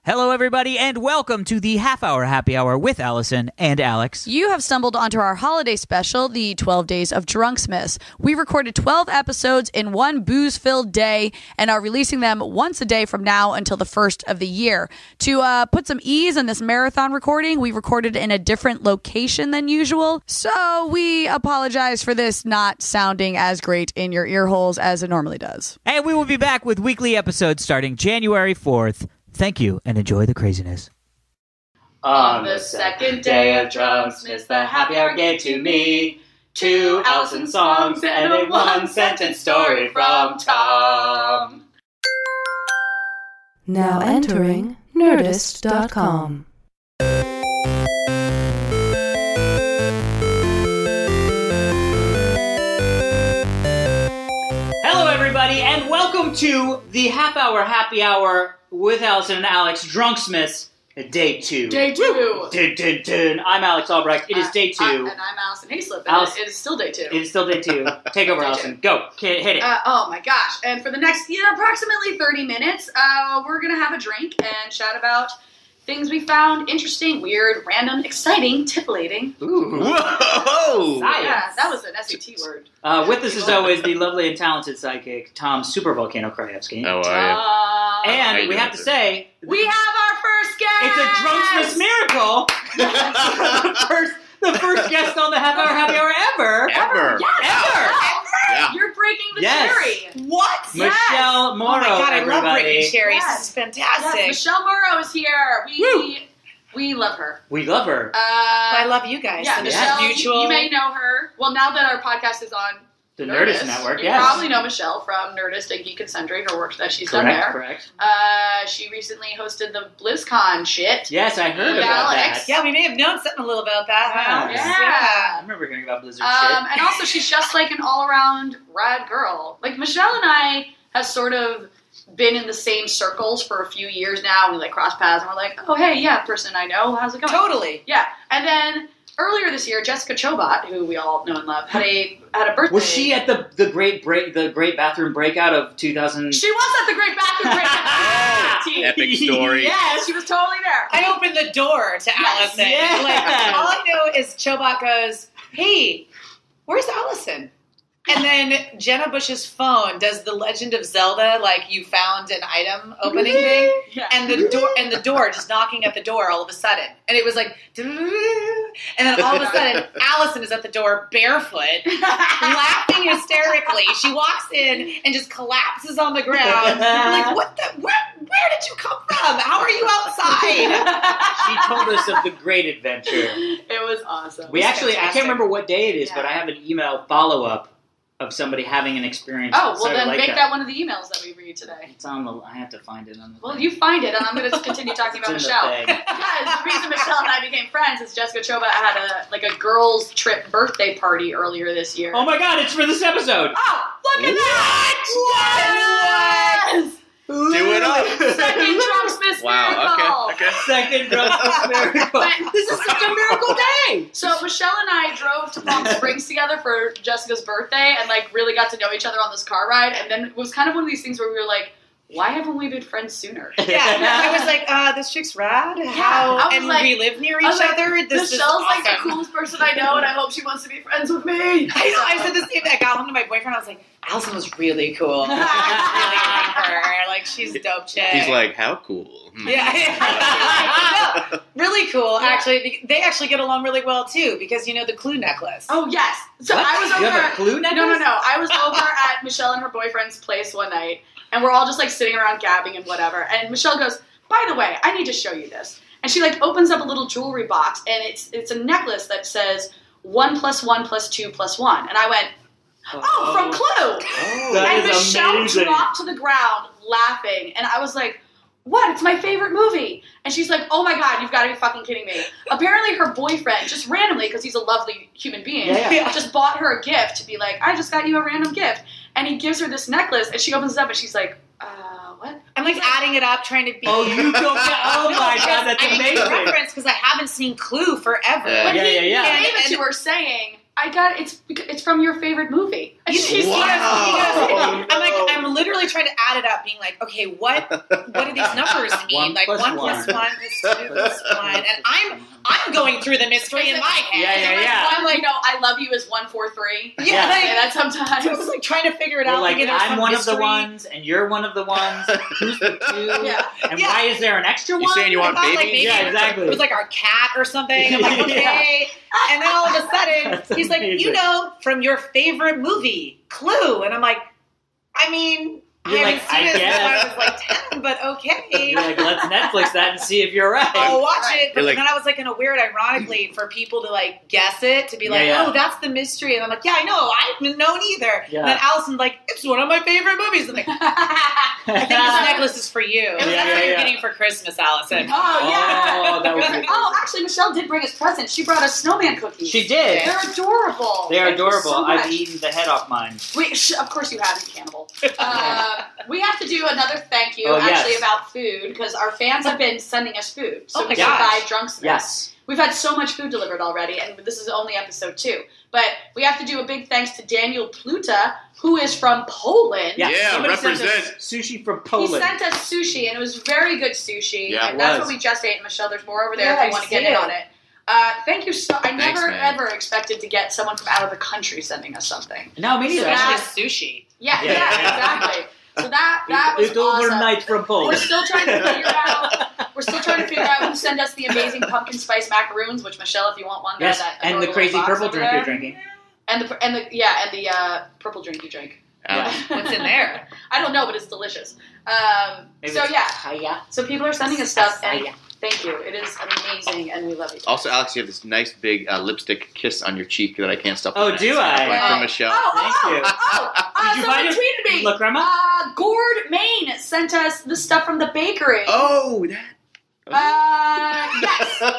Hello, everybody, and welcome to the half-hour happy hour with Allison and Alex. You have stumbled onto our holiday special, the 12 Days of Drunksmas. We recorded 12 episodes in one booze-filled day and are releasing them once a day from now until the first of the year. To put some ease in this marathon recording, we recorded in a different location than usual, so we apologize for this not sounding as great in your ear holes as it normally does. And we will be back with weekly episodes starting January 4th. Thank you, and enjoy the craziness. On the second day of Drunksmas, the happy hour gave to me 2 Alison songs and a 1-sentence story from Tom. Now entering Nerdist.com. Hello, everybody, and welcome to the half-hour happy hour with Allison and Alex, Drunksmas, day 2. Day 2. Dun, dun, dun. I'm Alex Albrecht. It is day 2. And I'm Alison Haislip, and it is still day 2. It is still day 2. Take over, Allison. Go. Hit it. Oh my gosh. And for the next approximately 30 minutes, we're going to have a drink and chat about things we found interesting, weird, random, exciting, titillating. Ooh. Whoa! Yeah, that was an SAT word. With us, as always, the lovely and talented psychic, Tom Super Volcano Krajewski. How are you? And we have to say... We have our first guest! It's a Drunksmas miracle! the first guest on the half-hour happy hour ever! Ever! Yes! Ever! Yeah. You're breaking the Yes. cherry! What? Michelle Morrow, Oh my god, I everybody. love breaking cherries. Yes. This is fantastic. Yes, Michelle Morrow is here. We love her. We love her. I love you guys. Yeah, So this Michelle, is mutual. you may know her. Well, now that our podcast is on The Nerdist Network, you yes. probably know Michelle from Nerdist and Geek and Sundry, her work that she's done Correct, there. correct. She recently hosted the BlizzCon shit. Yes, I heard With about Alex. that. Yeah, we may have known something a little about that. Huh? Yeah. I remember hearing about Blizzard shit. And also, she's just like an all-around rad girl. Like, Michelle and I have sort of been in the same circles for a few years now. We, like, cross paths, and we're like, oh, hey, yeah, person I know. How's it going? Totally. Yeah. And then earlier this year, Jessica Chobot, who we all know and love, had a birthday. Was she at the great bathroom breakout of 2000? She was at the Great Bathroom Breakout. Epic story. Yes, she was totally there. I opened the door to Allison. yes. Like, all I know is Chobot goes, hey, where's Allison? And then Jenna Bush's phone does the Legend of Zelda, like you found an item opening thing, Yeah. and the door just knocking at the door all of a sudden, and it was like, and then all of a sudden Allison is at the door barefoot, laughing hysterically. She walks in and just collapses on the ground. I'm like, what the? Where did you come from? How are you outside? She told us of the great adventure. It was awesome. We actually, I fantastic. can't remember what day it is, Yeah. but I have an email follow-up of somebody having an experience. Oh, well sort of then like make that one of the emails that we read today. It's on the. I have to find it on the. Well, thing. you find it, and I'm going to continue talking about It's in the Michelle. thing. Because the reason Michelle and I became friends is Jessica Chobot had a girls' trip birthday party earlier this year. Oh my God! It's for this episode. Oh, look at that! Yes! Do it up. Second Drunksmas Wow, miracle. okay. Second Drunksmas miracle. But This is such a miracle day. So Michelle and I drove to Palm Springs together for Jessica's birthday and like really got to know each other on this car ride. And then it was kind of one of these things where we were like, why haven't we been friends sooner? Yeah, I was like, this chick's rad. How? I was And like- we live near I was each like, other. This Michelle's is like the awesome. coolest person I know, and I hope she wants to be friends with me. I know. I said the same thing. I got home to my boyfriend. I was like, Allison was really cool. I really like her. Like, she's a dope chick. He's like, how cool. Yeah. No, really cool. Yeah. Actually, they actually get along really well too because you know the clue necklace. Oh yes. So What? I was over. You have a clue necklace? No. I was over at Michelle and her boyfriend's place one night, and we're all just like sitting around gabbing and whatever. And Michelle goes, "By the way, I need to show you this." And she like opens up a little jewelry box, and it's a necklace that says 1 + 1 + 2 + 1. And I went, "Oh, from Clue." Oh, that And is Michelle amazing. dropped to the ground laughing, and I was like, what? It's my favorite movie. And she's like, oh my God, you've got to be fucking kidding me. Apparently her boyfriend, just randomly, because he's a lovely human being, Yeah. just bought her a gift to be like, I just got you a random gift. And he gives her this necklace, and she opens it up, and she's like, what? I'm like adding it up, trying to be. Oh, you don't get. Oh No, my because God, that's I need amazing. a reference because I haven't seen Clue forever. Yeah. But he Yeah. gave it to her saying, It's from your favorite movie. And she's Wow. I'm literally trying to add it up, being like, okay, what do these numbers mean? 1 Like plus 1 plus 1 plus 2 plus 1, and I'm going through the mystery in my head. Yeah. I'm like, no, I love you is 143. Yeah. I say that sometimes. I was like trying to figure it We're out. like, thinking there was I'm some one of the mystery. ones, and you're one of the ones. Who's the two? Yeah. And Yeah. why is there an extra one? You saying you I want thought, like, babies? maybe Yeah, exactly. It was like our cat or something. I'm like, okay. And then all of a sudden, That's he's like, amazing. you know, from your favorite movie, Clue. And I'm like, I mean, You're I like, haven't seen I it since guess. I was like 10, but okay. You're like, let's Netflix that and see if you're right. I'll watch Right. it. But You're like- then I was like, in a weird, ironically, for people to like guess it, to be like, Yeah. oh, that's the mystery. And I'm like, yeah, I know. I haven't known either. Yeah. And then Allison's like, it's one of my favorite movies. I'm like, I think this necklace is for you. That's Yeah, what you're yeah. getting for Christmas, Allison. Oh, yeah. Oh, that would be- Oh, actually, Michelle did bring us presents. She brought us snowman cookies. She did. They're adorable. They are Thank you adorable. so much. I've eaten the head off mine. Of course you have, you cannibal. We have to do another thank you, Oh, yes. actually, about food, because our fans have been sending us food. So Oh my we can gosh. buy Drunksmas. Yes. We've had so much food delivered already, and this is only episode 2. But we have to do a big thanks to Daniel Pluta, who is from Poland. Yeah, Yeah, somebody sent us represent. sushi from He Poland. sent us sushi, and it was very good sushi. Yeah, it and that's was. what we just ate. Michelle, there's more over there Yeah, if you I want to see get in it. on it. Thank you so. I Thanks, never man. ever expected to get someone from out of the country sending us something. No, me neither. So that- Especially sushi. Yeah, Yeah. exactly. So that was It's awesome. overnight from We're Poland. still trying to figure out. We're still trying to figure out who sent us the amazing pumpkin spice macaroons. Which Michelle, if you want one, Yes, there's that and the adorable crazy box purple over drink there. you're drinking. And the purple drink you drink. Ouch. What's in there? I don't know, but it's delicious. Maybe So it's yeah, Kaya. so people are sending us stuff, and Kaya. thank you. It is amazing, and we love you. Also, Alex, you have this nice big lipstick kiss on your cheek that I can't stop. Oh, looking at. do It's kind of I? like from Michelle. Thank you. Did you Someone find it? tweeted me. Look, Grandma. Gord Maine sent us the stuff from the bakery. Oh, that. Yes.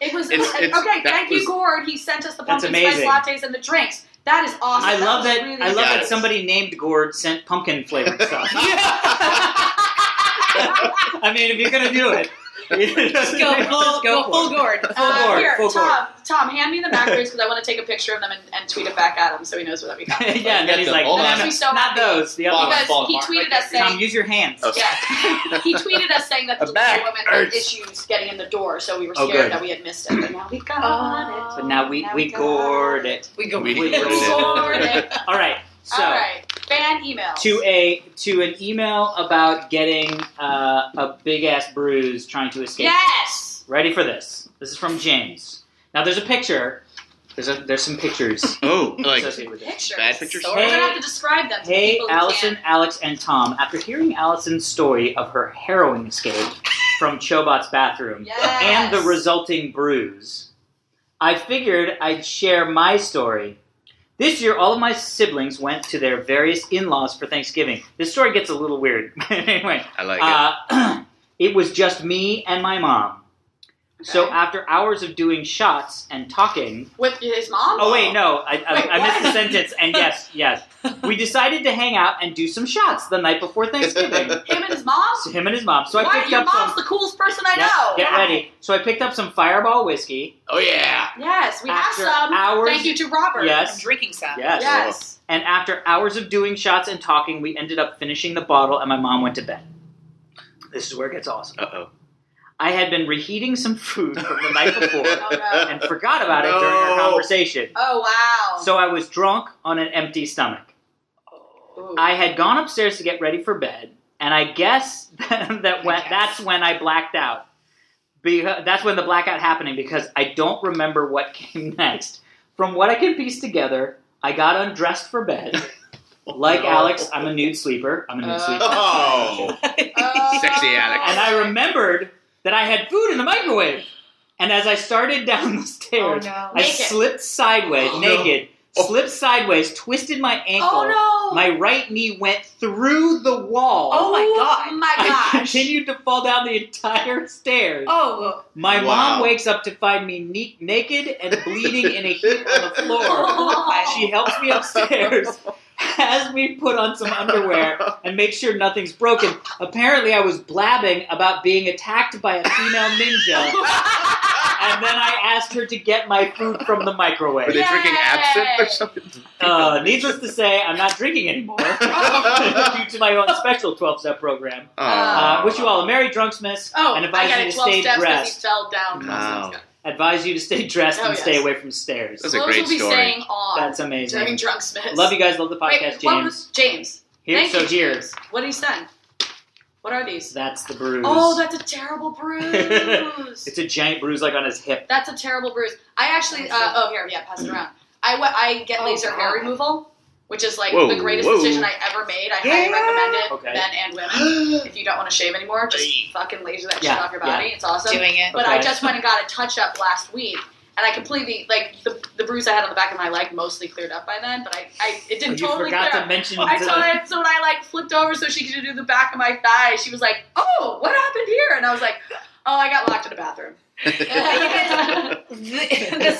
It was It's- okay. that Thank you, was- Gord. He sent us the That's pumpkin spice amazing. lattes and the drinks. That is awesome. I love was that. really I love Got that it. somebody named Gord sent pumpkin flavored stuff. I mean, if you're gonna do it, Just go full gourd. Here, full Tom, hand me the macaroons because I want to take a picture of them and tweet it back at him so he knows what we got. Yeah, and then he's like, Hold no, on. no, Makes me so not happy. those. The other Fall ones. Because he apart. tweeted us Tom, saying, use your hands. Okay. yeah, he tweeted us saying that the The back delivery woman had hurts. issues getting in the door, so we were Oh, scared good. that we had missed it. But now we got it. But now we got gourd it. We go. We We gourd gourd Gourd it. it. All right. So All right, fan email. to an email about getting a big ass bruise trying to escape. Yes. Ready for this? This is from James. Now there's a picture. There's some pictures Oh, like associated with it. Pictures. bad pictures. We're gonna have to describe them. To Hey, people who Allison, can't. Alex, and Tom. After hearing Allison's story of her harrowing escape from Chobot's bathroom Yes. and the resulting bruise, I figured I'd share my story. This year, all of my siblings went to their various in-laws for Thanksgiving. This story gets a little weird. Anyway, I like it. it was just me and my mom. So Okay. after hours of doing shots and talking... With his mom. Oh, wait, no. I missed the what? sentence. And yes. We decided to hang out and do some shots the night before Thanksgiving. Him and his mom. So him and his mom. So I Why? picked Your up mom's some... the coolest person I Yeah, know. get ready. So I picked up some Fireball whiskey. Oh yeah. Yes, we After have some. hours- Thank you to Robert. Yes. I'm drinking some. Yes. Yes. And after hours of doing shots and talking, we ended up finishing the bottle and my mom went to bed. This is where it gets awesome. Uh-oh. I had been reheating some food from the night before Oh no. and forgot about it during our No. conversation. Oh wow. So I was drunk on an empty stomach. Ooh. I had gone upstairs to get ready for bed, and I guess that's when I blacked out. That's when the blackout happening because I don't remember what came next. From what I can piece together, I got undressed for bed. Like No. Alex, I'm a nude sleeper. Oh. Sexy Alex. And I remembered that I had food in the microwave. And as I started down the stairs, Oh, no. I Naked. slipped sideways, Oh, no. naked, slipped sideways, twisted my ankle. Oh no. My right knee went through the wall. Oh, my God. Oh my I gosh. continued to fall down the entire stairs. Oh, My Wow. mom wakes up to find me naked and bleeding in a heap on the floor. Oh. She helps me upstairs, has me put on some underwear, and make sure nothing's broken. Apparently, I was blabbing about being attacked by a female ninja and then I asked her to get my food from the microwave. Were they drinking absinthe or something? Needless to say, I'm not drinking anymore due to my own special 12-step program. Wish you all a Merry Drunksmas and advise you to stay dressed. He fell down. Wow. Advise you to stay dressed and stay away from stairs. That's a great will be story. staying on That's amazing. during Drunksmas. Love you guys. Love the podcast, James. James. Here's James. What did he send? What are these? That's the bruise. Oh, that's a terrible bruise. It's a giant bruise like on his hip. That's a terrible bruise. I actually, pass it around. I get laser hair removal, which is like the greatest decision I ever made. I highly recommend it, men and women. If you don't want to shave anymore, just fucking laser that shit off your body. It's awesome. Doing it. But I just went and got a touch-up last week, and I completely, like, the bruise I had on the back of my leg mostly cleared up by then, but it didn't totally clear up. You forgot to mention so when I, like, flipped over so she could do the back of my thigh, she was like, oh, what happened here? And I was like, oh, I got locked in a bathroom. The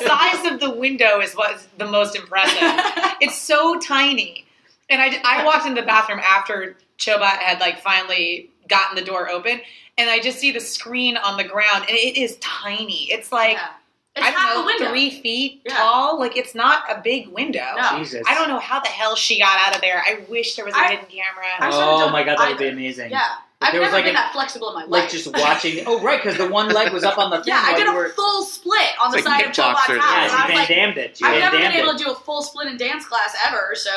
size of the window is what's the most impressive. It's so tiny. And I walked into the bathroom after Chobat had like finally gotten the door open, and I just see the screen on the ground, and it is tiny. It's like it's I don't know, 3 feet tall. Like it's not a big window. No. Jesus. I don't know how the hell she got out of there. I wish there was a hidden camera. Oh my god, that would be amazing. Yeah. I've there never was been that flexible in my life. Like just watching. Oh, right, because the one leg was up on the thing. Yeah, I did a full split on the side of Chobat's house. Yeah, you Van Dammed it. I've never been able to do a full split in dance class ever, so...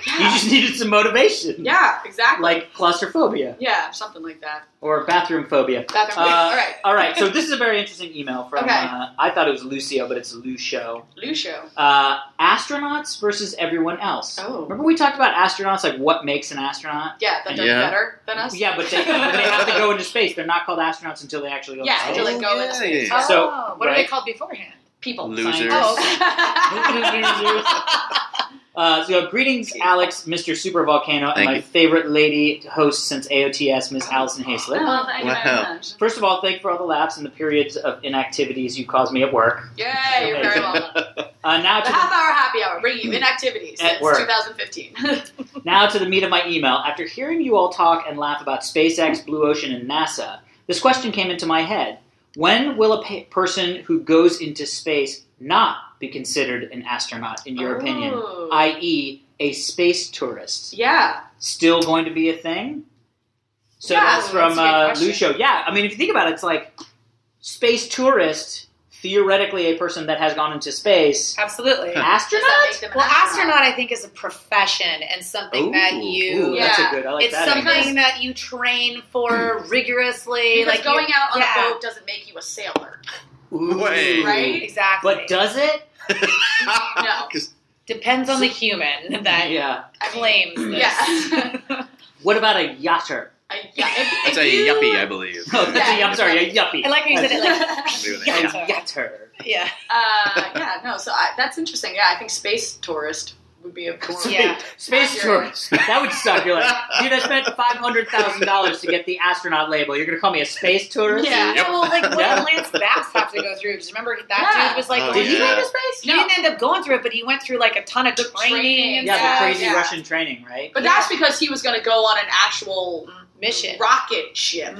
Yeah. You just needed some motivation. Yeah, exactly. Like claustrophobia. Yeah, something like that. Or bathroom phobia. All right, so this is a very interesting email from, I thought it was Lucio, but it's Lucio. Astronauts versus everyone else. Oh. Remember we talked about astronauts, like what makes an astronaut? Yeah, that they're better than us? Yeah, but they have to go into space. They're not called astronauts until they actually go into space. until they go into space. Oh, so, what are they called beforehand? People. Losers. So greetings, Alex, Mr. Super Volcano, and my favorite lady host since AOTS, Miss Alison Haislip. Oh, thank you very much. First of all, thank you for all the laughs and the periods of inactivities you caused me at work. Yeah, you're very welcome. Now the half-hour happy hour, bringing you inactivities since 2015. Now to the meat of my email. After hearing you all talk and laugh about SpaceX, Blue Ocean, and NASA, this question came into my head. When will a person who goes into space not be considered an astronaut, in your opinion? I.e., a space tourist? Yeah. Still going to be a thing? So that's from Lucio. Yeah, I mean, if you think about it, it's like space tourist, theoretically a person that has gone into space. Absolutely. Astronaut? Well, astronaut I think is a profession and something that you... that's a good, I like that. It's something that you train for rigorously. Because going out on a boat doesn't make you a sailor. Right? Exactly. But does it? No. Depends on the human that claims this. Yeah. What about a yachter? That's a yuppie, I believe. Oh, I'm sorry, a yuppie. I like how you said it like... yachter. Yeah. So that's interesting. Yeah, I think space tourist would be a cool space tourist. That would suck. You're like, dude, I spent $500,000 to get the astronaut label. You're going to call me a space tourist? Yeah. Yep. Well, like, what did Lance Bass have to go through? Because remember, that dude was like... did he go to space? He didn't end up going through it, but he went through, like, a ton of training and the crazy Russian training, right? But that's because he was going to go on an actual... mission rocket ship,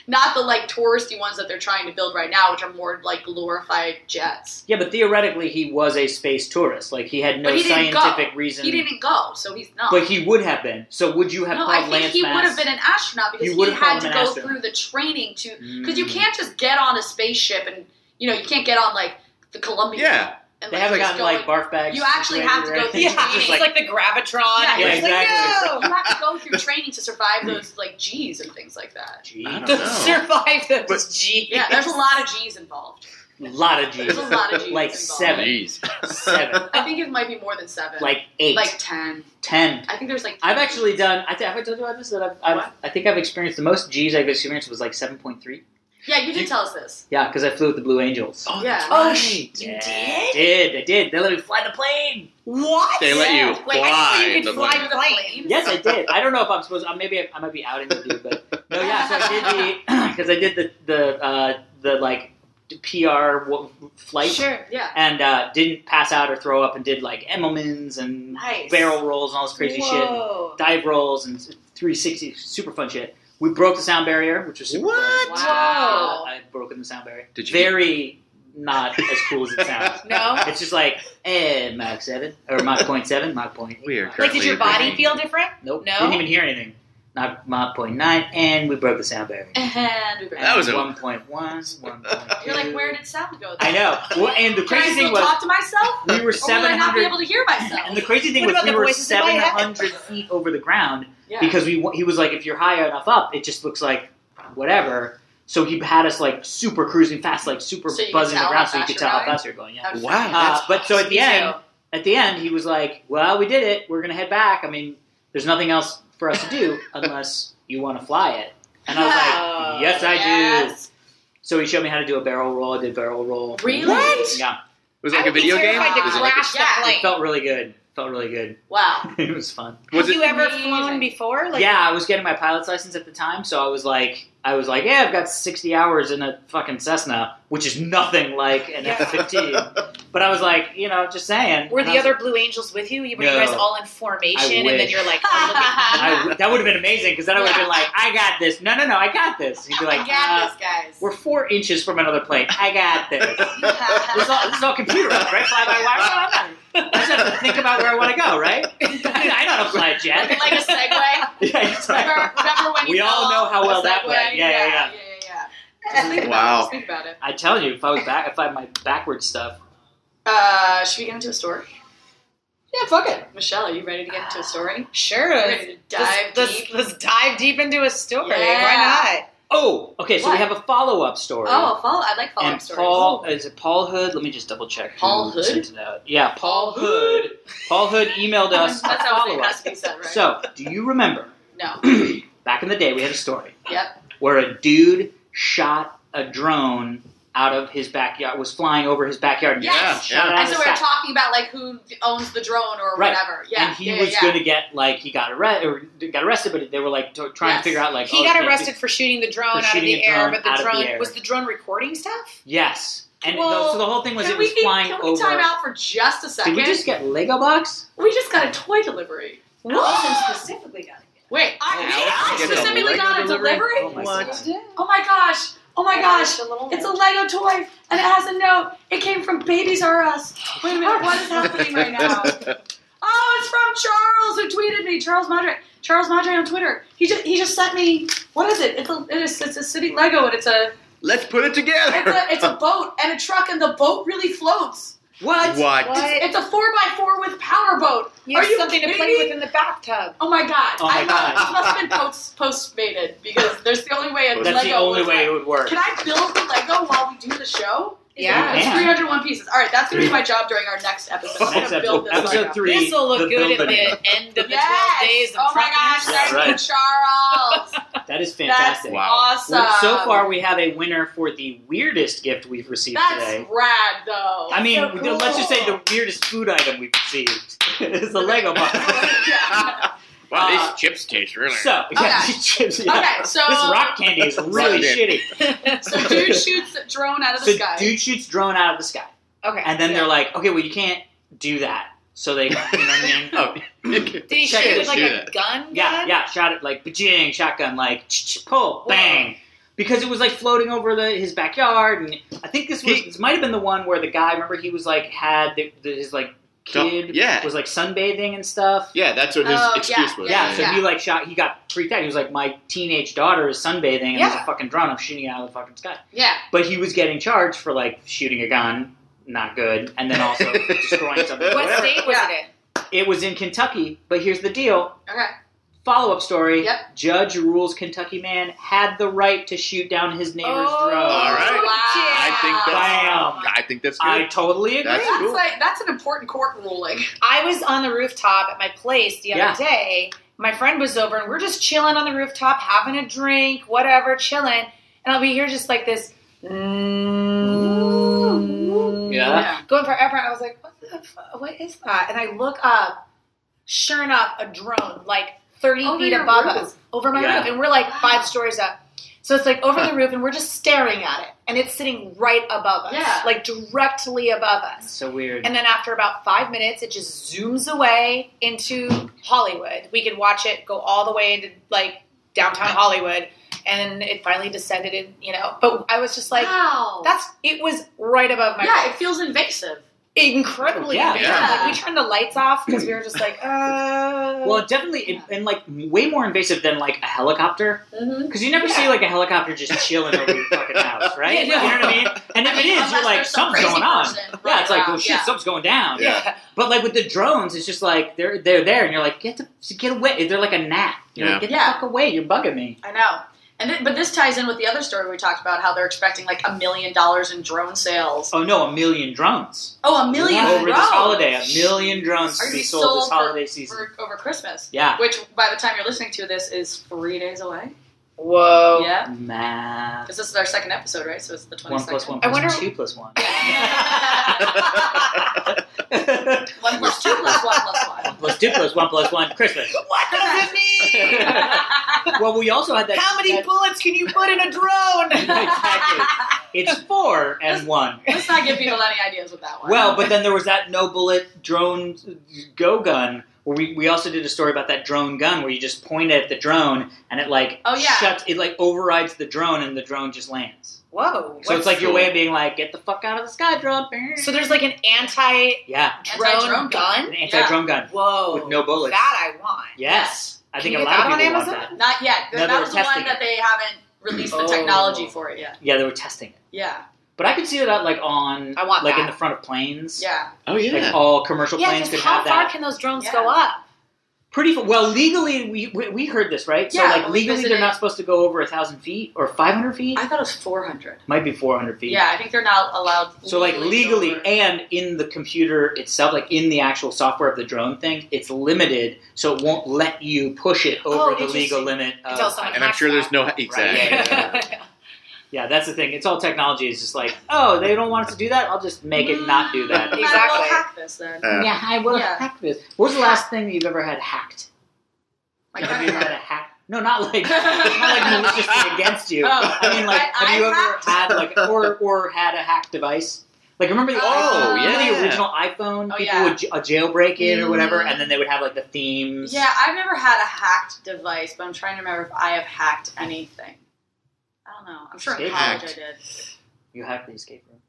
not the like touristy ones that they're trying to build right now, which are more like glorified jets. Yeah, but theoretically, he was a space tourist. Like he had no scientific reason. He didn't go, so he's not. But he would have been. So would you have called Lance Bass? I think he would have been an astronaut because he had to go through the training to. Because you can't just get on a spaceship and you can't get on like the Columbia. Yeah. And, they haven't gotten like barf bags. You actually have to go through training. It's like the Gravitron. Yeah, exactly. You have to go through training to survive those like G's and things like that. I don't know. Survive those G's. Yeah, there's a lot of G's involved. A lot of G's. There's a lot of G's like involved. 7. I think it might be more than 7. Like 8. Like 10. 10. I think there's like 10. I've actually done... have I told you about this? That I think I've experienced... The most G's I've experienced was like 7.3. Yeah, you did tell us this. Yeah, because I flew with the Blue Angels. Oh, yeah. You did? I did. They let me fly the plane. What? They let you fly the plane. Yes, I did. I don't know if I'm supposed to... Maybe I might be outing the dude, but... No, yeah, so I did because I did the like, PR flight. Sure, yeah. And didn't pass out or throw up and did like Emmelmans and barrel rolls and all this crazy shit. Dive rolls and 360. Super fun shit. We broke the sound barrier, which was super fun. Wow. I've broken the sound barrier. Did you? Very not as cool as it sounds. No? It's just like, Mach 7, or Mach 0.7, Mach 0.8. We are Like, did your body currently feel different? Nope. No? Didn't even hear anything. Not Mach 0.9, and we broke the sound barrier. And we That was a- 1.1, 1.2. You're like, where did sound go? I know. Well, and the Can I crazy still thing was, talk to myself? we were Or will I not be 700. able to hear myself? And the crazy thing What was, about we the were voices in my head? 700 feet over the ground Yeah. because he was like, if you're high enough up, it just looks like whatever. So he had us like super cruising fast, like super So you could buzzing the tell ground, how so you fast could you're tell how going? fast you're going. Yeah. That's Wow, that's But so at the Me end, too. he was like, "Well, we did it. We're gonna head back. I mean, there's nothing else for us to do unless you want to fly it." And I was like, "Yes, I do." Yes. So he showed me how to do a barrel roll. I did barrel roll. Really? What? Yeah, Was it like I a would be video game? terrified to Was it like crash Yeah. the plane. it felt really good. Felt really good. Wow. It was fun. Was Have it? you ever Amazing. flown before? Like, Yeah, I was getting my pilot's license at the time, so I was like, yeah, I've got 60 hours in a fucking Cessna, which is nothing like an Yeah. F-15. But I was like, just saying. Were And I the was other Blue Angels with you? Were you No. guys all in formation, I and then wish. you're like, oh, look at me. that would have been amazing, because then I would have Yeah. been like, I got this. No, I got this. He'd be like, I got this, guys. we're 4 inches from another plane. I got this. This is all computerized, right? Fly by wire. I just have to think about where I want to go, right? I know how to fly a jet. Like a segue. Yeah, exactly. Remember when you We fell all know off how the well that Segway? went. Yeah. Just think about Wow. it. Just think about it. I tell you, if I had my backwards stuff. Should we get into a story? Yeah, fuck it. Michelle, are you ready to get into a story? Sure. Ready to dive deep? Let's dive deep into a story. Yeah. Why Oh, okay. So What? we have a follow-up story. Oh, I like follow-up and stories. Paul, is it Paul Hood? Let me just double check. Paul who Hood? sent it out. Yeah, Paul Paul Hood. Paul Hood emailed us a That's how it follow-up. has to be said, right? So, do you remember No. back in the day we had a story Yep. where a dude shot a drone out of his backyard, was flying over his backyard. And Yes. shot it out And of so the we were sky. talking about like who owns the drone or Right. whatever. Yeah. And he was going to get he got arrested, but they were like trying Yes. to figure out like not? He oh, got yeah, arrested for shooting the drone For out of shooting the a air, drone but the out of the drone air. was the drone recording stuff? Yes, and Well, so the whole thing was Can it was flying can over. we time out for just a second? Did we just get Lego box? We just got a toy delivery. Allison specifically got it. Wait, Oh, I Allison gets a specifically Lego got a delivery? delivery? Oh my What? God. Oh my gosh. Oh my gosh. The little It's a Lego toy and it has a note. It came from Babies R Us. Wait a minute, what is happening right now? Oh, it's from Charles who tweeted me. Charles Madre. Charles Madre on Twitter. He just sent me. What is it? It's a city Lego and it's a Let's put it together. it's a boat and a truck and the boat really floats. What? What? It's a 4x4 with power boat. You have Are you something to kidding play me? with in the bathtub. Oh my god! Oh my God. This must have been post-mated because there's the only way a That's Lego the only would way work. it would work. Can I build the Lego while we do the show? Yeah. It's Yeah. 301 pieces. All right, that's gonna be my job during our next episode. I'm Next gonna build episode, this Lego. episode 3. This will look the good at building. the end of the 12 Yes! days of Oh my gosh! Drunksmas. Thank you, Right. Charles. That is That's fantastic. Wow. awesome. Well, so far, we have a winner for the weirdest gift we've received that's today. rad, though. I mean, so cool. let's just say the weirdest food item we've received is the Lego box. Yeah. Wow, Uh, these chips taste really. So, yeah, Okay. these chips, yeah. Okay, so This rock candy is really So- shitty. so dude shoots a drone out of the So, sky. dude shoots drone out of the sky. Okay. And then they're like, okay, well, you can't do that. So they, you know what I mean? Oh, Did he Check shoot it, with like do a that. gun? Yeah, shot it like, bajing, shotgun, like, pull, bang. Because it was like floating over his backyard, and I think this might have been the one where the guy, remember, he was like, had his like kid Yeah. was like sunbathing and stuff. yeah, that's what his Oh, excuse yeah, was. Yeah, so Yeah. he got freaked out. He was like, my teenage daughter is sunbathing, and there's Yeah. a fucking drone. I'm shooting it out of the fucking sky. Yeah. But he was getting charged for like shooting a gun, not good, and then also destroying something. What whatever. state was Yeah. it in? It was in Kentucky, but here's the deal. Okay. Follow-up story. Yep. Judge rules Kentucky man had the right to shoot down his neighbor's drone. All right. Wow. I think that's good. I totally agree. That's cool. That's an important court ruling. I was on the rooftop at my place the other day. My friend was over, and we're just chilling on the rooftop, having a drink, whatever, chilling. And I'll be here just like this, Yeah. going forever. I was like, what is that? And I look up. Sure enough, a drone, like 30 Over feet your above roof? us, over my Yeah. roof. And we're like Wow. 5 stories up. So it's like over the roof, and we're just staring at it. And it's sitting right above us. Yeah. Like directly above us. So weird. And then after about 5 minutes, it just zooms away into Hollywood. We could watch it go all the way into like downtown Hollywood. and it finally descended, but I was just like, wow. it was right above my Yeah, roof. it feels invasive. Incredibly invasive. yeah. Like, we turned the lights off because we were just like, Well, definitely, and like way more invasive than like a helicopter. Mm-hmm. Because you never see like a helicopter just chilling over your fucking house, right? Yeah, no. You know what I mean? And if it is, you're like, something's going on. Yeah, it's like, oh shit, something's going down. Yeah. But like with the drones, it's just like they're there, and you're like, get away. They're like a gnat. You're like, get the fuck away. You're bugging me. I know. But this ties in with the other story we talked about, how they're expecting like $1 million in drone sales. Oh no, 1 million drones. Oh, 1 million over drones. this holiday. 1 million drones Are to gonna be sold this holiday season. over Christmas. Yeah. Which, by the time you're listening to this, is 3 days away. whoa. Yeah. Math. Because this is our second episode, right? So it's the 22nd. 1 plus 1 I plus wonder- 2 plus 1. 1 plus 2 plus 1 plus 1. Plus 2 plus 1 plus 1. Christmas. What does it mean? Well, we also had that. How many bullets can you put in a drone? Exactly. It's 4 and 1. Let's not give people any ideas with that one. Well, but then there was that no bullet drone go gun. Where we also did a story about that drone gun where you just point it at the drone and it like shuts, it like overrides the drone and the drone just lands. Whoa. So it's like your way of being like, get the fuck out of the sky, drone. So there's like an anti-drone Anti-drone gun? An anti-drone gun. Whoa. With no bullets. That I want. Yes. I think Can a you lot get of that people on want Amazon? that. Not yet. No, That they was were the one testing that it. they haven't released the technology for it yet. Yeah, they were testing it. Yeah. But I could see that like on, I want like in that. the front of planes. Yeah. Oh, yeah. Like all commercial planes could how have far that. can those drones Yeah. go up? Pretty well legally. We heard this right. So Yeah, like when we legally, they're visited- not supposed to go over 1,000 feet or 500 feet. I thought it was 400. Might be 400 feet. Yeah, I think they're not allowed. So like legally, over. and in the computer itself, like in the actual software of the drone thing, it's limited, so it won't let you push it over the legal interesting. limit. Of, Until someone And I'm sure there's no... Exactly. Right, yeah, that's the thing. It's all technology. It's just like, oh, they don't want us to do that. I'll just make it not do that. Exactly. We'll hack this then. Yeah, I will Yeah. hack this. What was the last thing that you've ever had hacked? Like, Have you ever had a hack? No, not like maliciously against you. Oh. I mean, like, have you ever hacked? had like or had a hacked device? Like, remember the Oh, remember yeah. the original iPhone? Oh, People yeah. would jailbreak it or whatever, Mhm. and then they would have like the themes. Yeah, I've never had a hacked device, but I'm trying to remember if I have hacked anything. I don't know. I'm sure in Escape college hacked. I did. You hacked the escape room.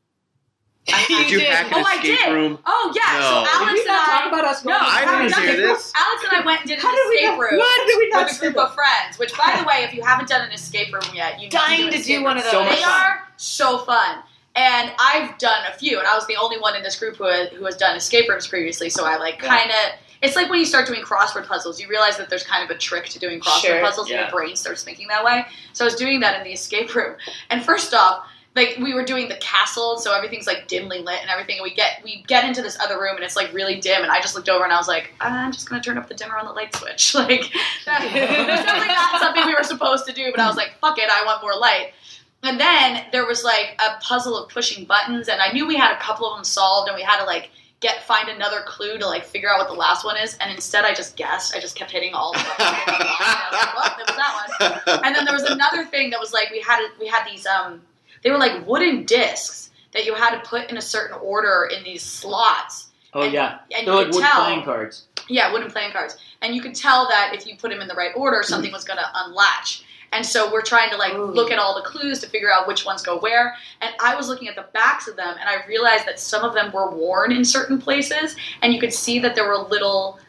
Did you hack an Oh, I escape did. room? Oh, yeah. No. So Did Alex we and not I... talk about us? No, going I to didn't Alex? hear this. Alex and I went and did an How did we escape not- room Why did we not with a say group that? of friends. Which, by the way, if you haven't done an escape room yet, you Dying need to an do escape one room. of So those. much They fun. are so fun. And I've done a few, and I was the only one in this group who has done escape rooms previously, so I like kind of... It's like when you start doing crossword puzzles, you realize that there's kind of a trick to doing crossword Sure, puzzles, and yeah. your brain starts thinking that way. So I was doing that in the escape room. And first off, like, we were doing the castle, so everything's like dimly lit and everything, and we get into this other room, and it's like really dim, and I just looked over and I was like, I'm just gonna turn up the dimmer on the light switch. Like, that's definitely not something we were supposed to do, but I was like, fuck it, I want more light. And then there was like a puzzle of pushing buttons, and I knew we had a couple of them solved, and we had to like find another clue to like figure out what the last one is, and instead I just guessed. I just kept hitting all the buttons. And I was like, well, there was that one. And then there was another thing that was like we had these they were like wooden discs that you had to put in a certain order in these slots. Oh, And- yeah. and They're you like could wood tell- playing cards. Yeah, wooden playing cards. And you could tell that if you put them in the right order, something was going to unlatch. And so we're trying to like look at all the clues to figure out which ones go where. And I was looking at the backs of them, and I realized that some of them were worn in certain places, and you could see that there were little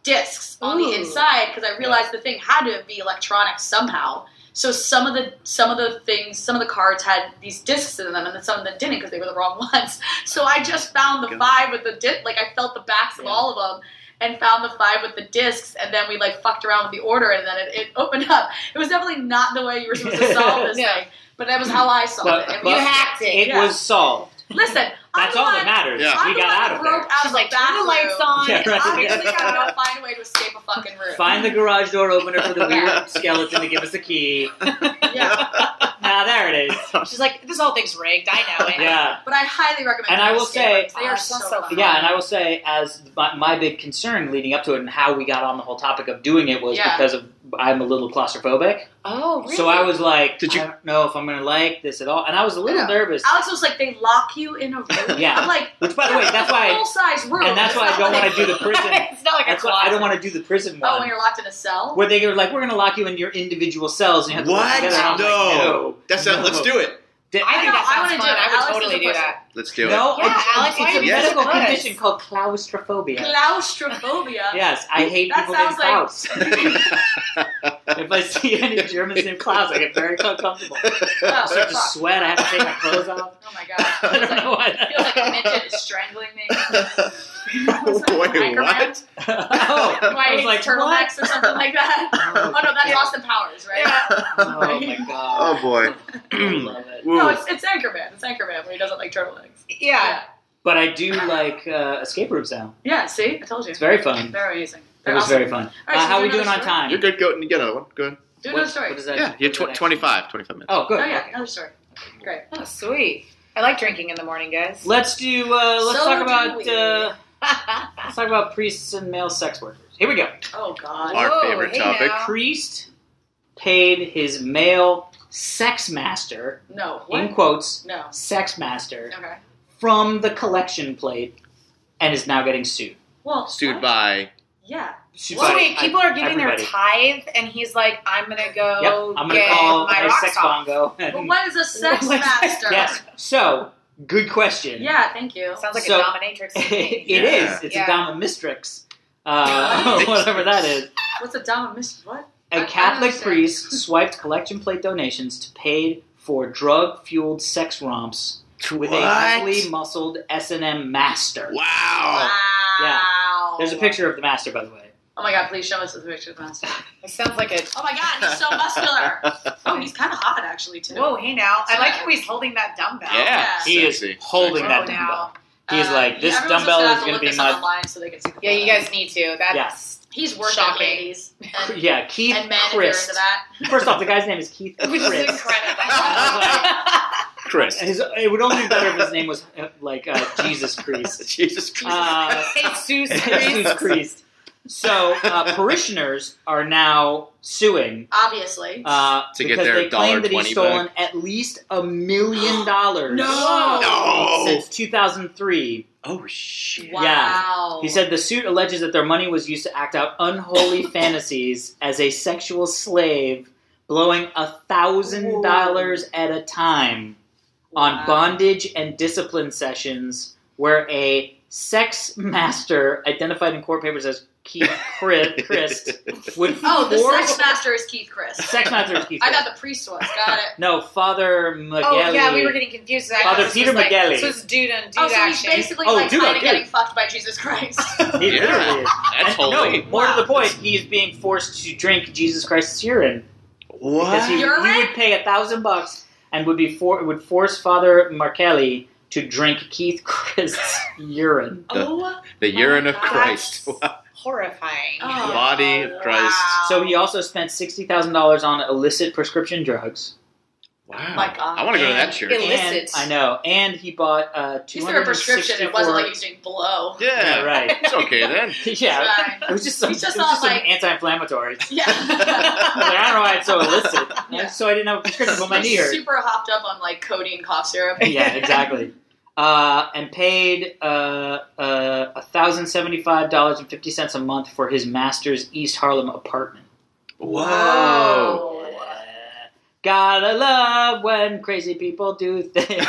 discs on the inside, because I realized the thing had to be electronic somehow. So some of the cards had these discs in them, and then some of them didn't because they were the wrong ones. So I just found the 5 with the disc. Like, I felt the backs of all of them and found the 5 with the discs, and then we like fucked around with the order, and then it opened up. It was definitely not the way you were supposed to solve this thing, but that was how I solved it. And But you hacked it. It was solved. Listen, That's all that matters. Yeah. I'm We the got one out who of broke there. out She's of like, the turn bathroom. the lights on. Yeah, right. Obviously, gotta go find a way to escape a fucking room. Find the garage door opener for the weird skeleton to give us the key. Yeah, Ah, there it is. She's like, this whole thing's rigged. I know it. Yeah. but I highly recommend. And I doing will escape say- rooms. They are so fun. Yeah, and I will say, as my big concern leading up to it and how we got on the whole topic of doing it was Yeah. because of I'm a little claustrophobic. Oh, really? So I was like, Did you- I don't know if I'm going to like this at all. And I was a little nervous. Alex was like, they lock you in a room. Yeah. I'm like, Which, by the way, that's why, full-size room. and that's why I don't want to do the prison. It's not like That's a why I don't closet. want to do the prison one. Oh, when you're locked in a cell? Where they were like, we're going to lock you in your individual cells and you have to work What? together. And I'm like, No. That's not. Let's do it. I think I that sounds wanna fun. do it. I would Alex is totally the do person. that. Let's do it. No, Yeah, Alex, it's why a don't you medical do this? condition called claustrophobia. Claustrophobia. Yes, I hate That people named sounds Klaus. If I see any Germans named Klaus, I get very uncomfortable. I Oh, start to fuck. sweat. I have to take my clothes off. Oh my god. I don't know why. It feels like a midget is strangling me. Wait, what? Oh, Do I I was hate like, turtlenecks or something like that? Oh, Oh no, that's yeah. Austin Powers, right? Oh my god. Oh boy. I love it. No, it's Anchorman. It's Anchorman when he doesn't like turtlenecks. Yeah. But I do like escape rooms now. Yeah, see? I told you. It's very fun. They're amazing. It They're was awesome. very fun. All right, so how are we do doing on another time? You're good. Go get another one. Go ahead. Do another story. What is that? Yeah, you're What's the next 25 minutes. Oh, good. Oh yeah, Okay. another story. Great. Oh, sweet. I like drinking in the morning, guys. Let's do. Let's So talk do about. we. Let's talk about priests and male sex workers. Here we go. Oh god. Our Whoa, favorite hey topic. now. Priest paid his male sex master, No. in What? quotes, No. sex master, Okay. from the collection plate, and is now getting sued. Well, Sued what? by. Yeah. Sued So by wait, people are giving everybody. their tithe, and he's like, I'm going to go Yep, I'm gonna get call my my rocks sex off. bongo. But what is a sex What? master? Yes. So, good question. Yeah, thank you. Sounds like So- a dominatrix to me. It Yeah. is. It's Yeah. a dominatrix. Whatever that is. What's a dom what? A I don't Catholic understand. priest swiped collection plate donations to pay for drug-fueled sex romps with a heavily muscled S&M master. Wow. Wow. There's a picture of the master, by the way. Oh my god, please show us the picture of the master. It sounds like a... Oh my god, he's so muscular. Oh, he's kind of hot actually too. Whoa, hey now. I like how he's holding that dumbbell. Yeah. He is Sexy. holding Whoa, that now. dumbbell. He's like, this everyone's dumbbell just is gonna going to be look this up my... online so they can see the Yeah, you photo. guys need to. That's... Yeah. He's working Shocking. ladies and, Yeah, Keith and men if you're into Christ. that. First off, the guy's name is Keith Which is Christ. incredible. Chris. It would only be better if his name was Jesus Christ. Jesus Christ. Jesus Jesus Christ. Christ. So parishioners are now suing Obviously. To get because their they claim that $1.20 he's stolen at least $1 million No. since 2003. Oh shit. Wow. He said the suit alleges that their money was used to act out unholy fantasies as a sexual slave, blowing $1,000 at a time on Wow. bondage and discipline sessions where a sex master, identified in court papers as Keith Christ, would Oh, the force... sex master is Keith Christ. Sex master is Keith I Christ. thought the priest was. Got it. No, Father Migueli. Oh, yeah, we were getting confused. I Father thought this Peter was like, Migueli. So it's dude and dude Oh, so he's action. basically Oh, like dude, kind of dude. getting fucked by Jesus Christ. He literally is. That's And holy. no, more to the point, he is being forced to drink Jesus Christ's urine. Because he Urine? would pay $1,000 and would force Father Markelli to drink Keith Christ's urine. Oh, The urine of God. Christ. Wow. Horrifying. Oh. Body of Christ. Wow. So he also spent $60,000 on illicit prescription drugs. Wow. My God. I want to go to that And church. Illicit. And, I know. And he bought At least there a prescription. It wasn't like he was doing blow. Yeah. Yeah, right. It's okay then. Yeah. Fine. It was just some, He's just it was not just some like- anti-inflammatories. Yeah. I was like, I don't know why it's so illicit. Yeah. So I didn't have a prescription for my knee hurt. Super hopped up on like codeine cough syrup. Yeah, exactly. And paid $1,075.50 a month for his master's East Harlem apartment. Whoa. Gotta love when crazy people do things.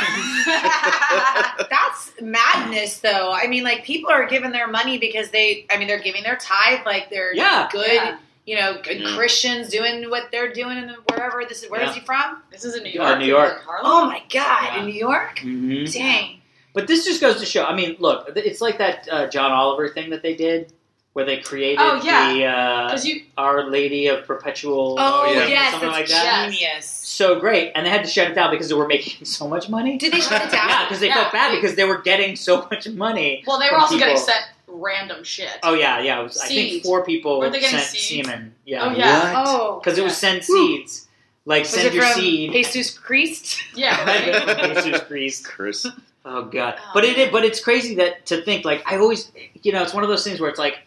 That's madness, though. I mean, like, people are giving their money because they're giving their tithe, like, they're Yeah. good, Yeah. good Mhm. Christians doing what they're doing in wherever this is. Where is Yeah. he from? This is in New Oh, York. New York. Harlem? Oh, my God. Yeah. In New York? Mhm. Dang. But this just goes to show, I mean, look, it's like that John Oliver thing that they did, where they created Oh, yeah. the 'Cause you, Our Lady of Perpetual... Oh, yeah. yes. Something That's like that. genius. So great. And they had to shut it down because they were making so much money. Did they shut it down? Yeah, because they felt bad because they were getting so much money. well, they were from also getting people. sent random shit. Oh, yeah. It was, I think Seeds. 4 people Weren't they getting sent seeds? semen. Yeah. Oh, yeah. What? Oh. Because it was send seeds. Like, Was send it your from seed. Jesus Christ? Yeah, right? Jesus Christ. Chris. Oh, God. Oh, But man. it's crazy that to think, like, I always, it's one of those things where it's like,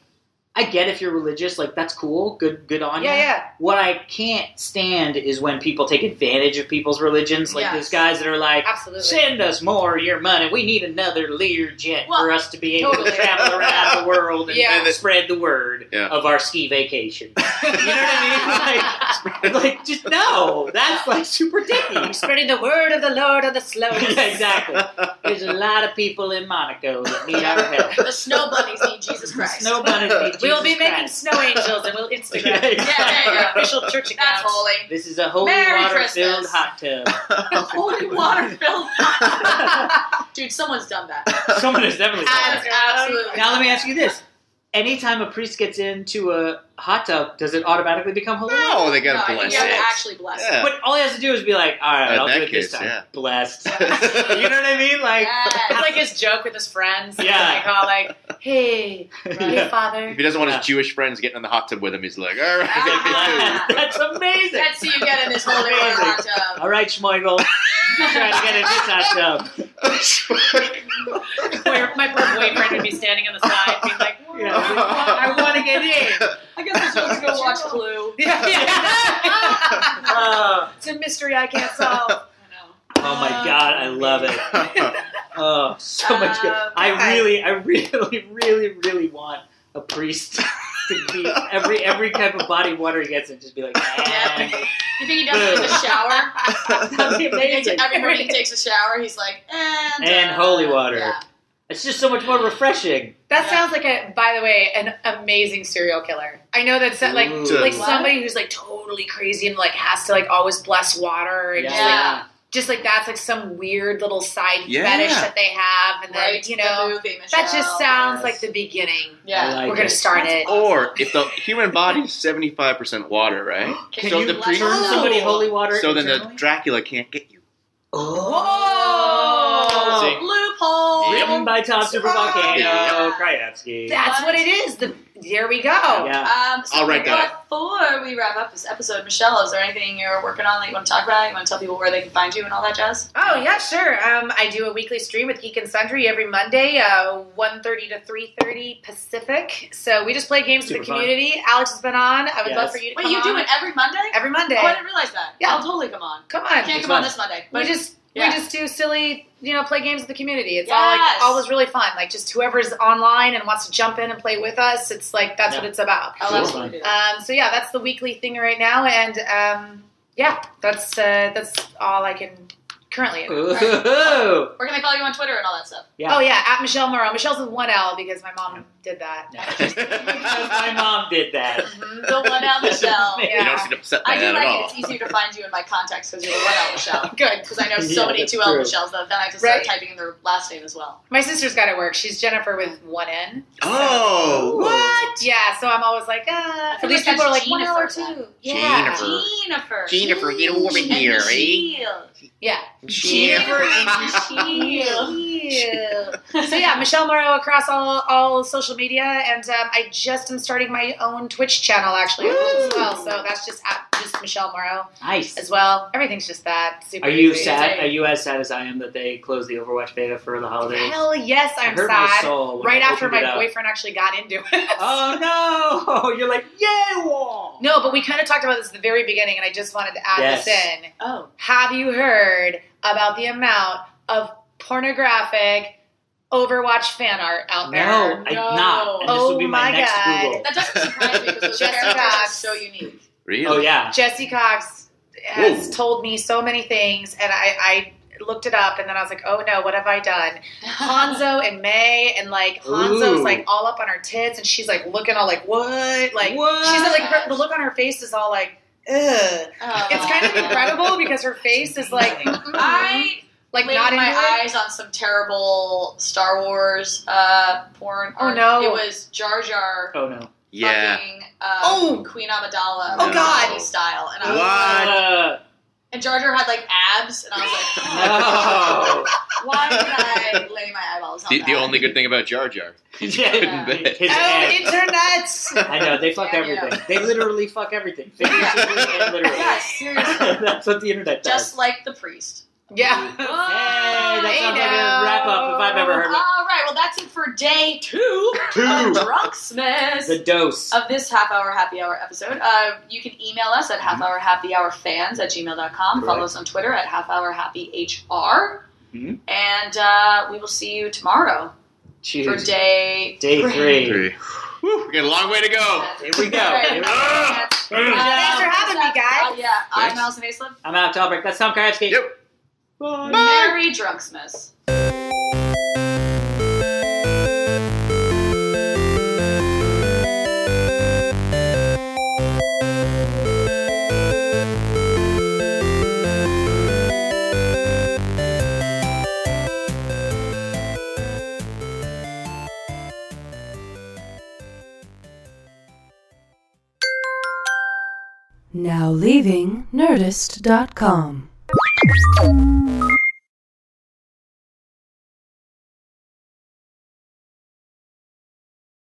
I get if you're religious, like, that's cool, good on you. Yeah. What I can't stand is when people take advantage of people's religions. Like, there's guys that are like, Absolutely. send us more of your money. We need another Learjet for us to be able totally. to travel around the world and spread the word Yeah. of our ski vacation. You know what I mean? Like, just no. That's, like, super dicky. Spreading the word of the Lord on the slopes. Yeah, exactly. There's a lot of people in Monaco that need our help. The snow bunnies need Jesus Christ. Snow bunnies need Jesus We'll be making Christ. snow angels and we'll Instagram. Yeah, exactly. Yeah, there you go. Official church account. That's holy. This is a holy Merry water-filled Christmas. hot tub. Holy water filled. Dude, someone's done that. Someone has definitely done that. Absolutely. Now let me ask you this. Anytime a priest gets into a hot tub, does it automatically become holy? No, they No, gotta I think bless you have to it. actually bless Yeah. But all he has to do is be like, all right, In I'll do that it this case, time. yeah. Blessed. You know what I mean? Like, It's like his joke with his friends. Yeah. Like, all like, hey, Yeah. Father. If he doesn't want Yeah. his Jewish friends getting in the hot tub with him, he's like, all right, Ah. That's amazing. Let's see you get in this holy water hot tub. All right, Schmeigel. Trying to get in this hot tub. Where my poor boyfriend would be standing on the side being like, Yeah, I want to get in. I guess we're supposed to go watch Clue. yeah. Oh, It's a mystery I can't solve. I know. oh my God, I love it. Oh, so much good. I really want a priest to be every type of body of water he gets and just be like, Yeah. You think he does it in the shower? That'd be amazing. Every morning he takes a shower, he's like, And holy water. Yeah. It's just so much more refreshing. That sounds like by the way, an amazing serial killer. I know that's like Ooh. like What? somebody who's like totally crazy and like has to like always bless water and Yeah. just like that's like some weird little side Yeah. fetish that they have, and then Right, you know the movie, Michelle. that just sounds Yes. like the beginning. Yeah. I like We're gonna it. start it. Or if the human body is 75% water, right? Can So you the bless priest, Turn somebody holy water so then the internally? Dracula can't get you. Oh. See? Loophole! Written by Tom Super Volcano Yeah. Krajewski. That's what it is. There we go. Yeah. So I'll write that before we wrap up this episode, Michelle, is there anything you're working on that you want to talk about? You want to tell people where they can find you and all that jazz? Oh yeah, sure. I do a weekly stream with Geek and Sundry every Monday, 1:30 to 3:30 Pacific. So we just play games Super for the community. Alex has been on. I would love Yes. for you to Wait, come you on. do it every Monday? every Monday. Oh, I didn't realize that. Yeah. I'll totally come on. Come on. Can't It's come on fun. this Monday. We But just yeah. we just do silly, play games with the community. It's Yes. always really fun. Like just whoever's online and wants to jump in and play with us, it's like that's Yeah. what it's about. I'll Cool. absolutely do that. So yeah, that's the weekly thing right now, and yeah, that's all I can currently. Ooh. Where can they follow you on Twitter and all that stuff? Yeah. Oh yeah, at Michelle Moreau. Michelle's with one L because my mom did that. Because my mom did that. The one out Michelle. You don't seem upset by I do that like at it. all. It's easier to find you in my contacts because you're the one out Michelle. Good. Because I know so Yeah, many that's 2L true. Michelles that then I have to start Right. typing in their last name as well. My sister's got it work. She's Jennifer with one N. Oh, What? Yeah, so I'm always like, At feel least like people are that's like, one L or Jennifer two. Jennifer. Jennifer. Jennifer, get over And here, eh? Michelle. Yeah. Jennifer and Michelle. So yeah, Michelle Moreau across all social media, and I just am starting my own Twitch channel actually as well. So that's just at just Michelle Moreau Nice. as well. Everything's just that. Super Are you easy. sad? Are you as sad as I am that they closed the Overwatch beta for the holidays? Hell yes, I I'm hurt my sad. soul when Right I after opened it my up. boyfriend actually got into it. Oh no! You're like, yeah, wall. No, but we kind of talked about this at the very beginning, and I just wanted to add Yes. this in. Oh. Have you heard about the amount of pornographic Overwatch fan art out there? No, I'm not. And this will be Oh my my next God. Google. That doesn't surprise me because those Jessica characters are Cox. so unique. Really? Oh yeah. Jesse Cox has Whoa. told me so many things, and I looked it up, and then I was like, oh no, what have I done? Hanzo and May, and like Hanzo's Ooh. like all up on her tits, and she's like looking all like, what? Like What? she's like the look on her face is all like, ugh. It's kind of incredible because her face is like, I like laid not my into it. eyes on some terrible Star Wars porn. Oh, art. no. It was Jar Jar Oh no. Yeah. fucking Oh. Queen Amidala Oh, God. Disney style. And I was What? like, and Jar Jar had like abs, and I was like, No. why did I lay my eyeballs on The that? only good thing about Jar Jar. He's Yeah. good in bed. His Oh, ass. internet! I know, they fuck Yeah, everything. They literally fuck everything. Figuratively and literally. Yeah, seriously. That's what the internet does. Just like the priest. Yeah. Hey, that sounds like a wrap up if I've ever heard of it. All right, well, that's it for day 2 of Drunksmas. The dose. Of this half-hour happy hour episode. You can email us at halfhourhappyhourfans@gmail.com. Follow us on Twitter at halfhourhappyhr. And we will see you tomorrow for day 3. We got a long way to go. Here we go. Thanks for having me, guys. I'm Alison Haislip. I'm Alex Albrecht. That's Tom Kajewski. Yep. Bye. Merry Drunksmas. Now leaving Nerdist.com.